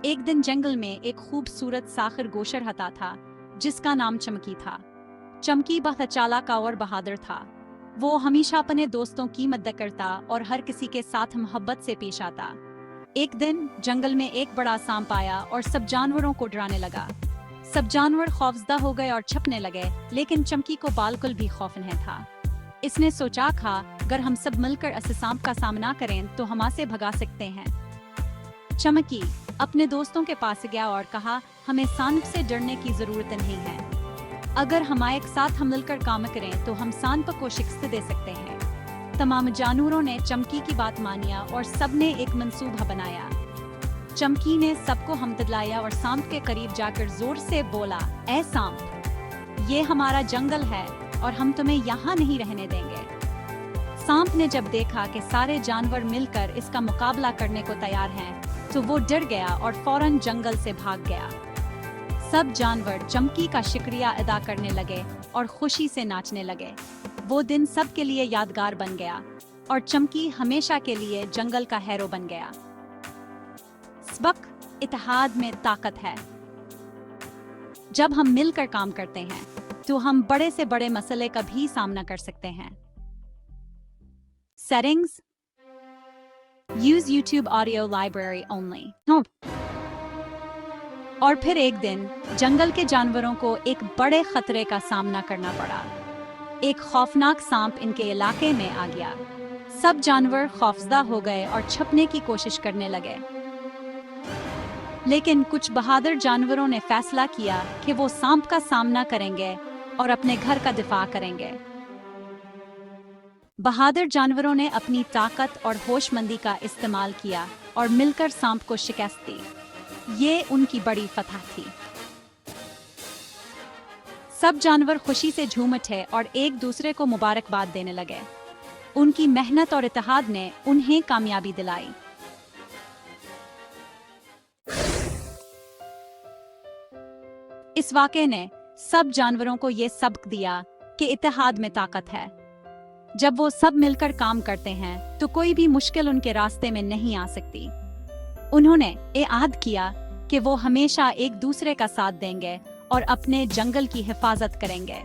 एक दिन जंगल में एक खूबसूरत साखर गोशरहता था जिसका नाम चमकी था। चमकी बहुत चालाक और बहादुर था। वो हमेशा अपने दोस्तों की मदद करता और हर किसी के साथ मोहब्बत से पेश आता। एक दिन जंगल में एक बड़ा सांप आया और सब जानवरों को डराने लगा। सब जानवर खौफजदा हो गए और छपने लगे, लेकिन चमकी को बिल्कुल भी खौफ नहीं था। इसने सोचा था, अगर हम सब मिलकर इस सांप का सामना करें तो हम इसे भगा सकते हैं। चमकी अपने दोस्तों के पास गया और कहा, हमें सांप से डरने की जरूरत नहीं है। अगर हम एक साथ मिलकर काम करें तो हम सांप को शिकस्त दे सकते हैं। तमाम जानवरों ने चमकी की बात मानिया और सबने एक मंसूबा बनाया। चमकी ने सबको हमदलाया और सांप के करीब जाकर जोर से बोला, ऐ सांप, ये हमारा जंगल है और हम तुम्हें यहाँ नहीं रहने देंगे। सांप ने जब देखा कि सारे जानवर मिलकर इसका मुकाबला करने को तैयार हैं, तो वो डर गया और फौरन जंगल से भाग गया। सब जानवर चमकी का शुक्रिया अदा करने लगे और खुशी से नाचने लगे। वो दिन सबके लिए यादगार बन गया और चमकी हमेशा के लिए जंगल का हीरो बन गया। सबक, इत्तेहाद में ताकत है। जब हम मिलकर काम करते हैं तो हम बड़े से बड़े मसले का भी सामना कर सकते हैं। Settings, use YouTube audio library only. और फिर एक दिन जंगल के जानवरों को एक बड़े खतरे का सामना करना पड़ा। एक खौफनाक सांप इनके इलाके में आ गया। सब जानवर खौफजदा हो गए और छपने की कोशिश करने लगे, लेकिन कुछ बहादुर जानवरों ने फैसला किया कि वो सांप का सामना करेंगे और अपने घर का दिफा करेंगे। बहादुर जानवरों ने अपनी ताकत और होशमंदी का इस्तेमाल किया और मिलकर सांप को शिकस्त दी। ये उनकी बड़ी फतह थी। सब जानवर खुशी से झूम उठे और एक दूसरे को मुबारकबाद देने लगे। उनकी मेहनत और इत्तेहाद ने उन्हें कामयाबी दिलाई। इस वाक़े ने सब जानवरों को ये सबक दिया कि इत्तेहाद में ताकत है। जब वो सब मिलकर काम करते हैं तो कोई भी मुश्किल उनके रास्ते में नहीं आ सकती। उन्होंने इआद किया कि वो हमेशा एक दूसरे का साथ देंगे और अपने जंगल की हिफाजत करेंगे।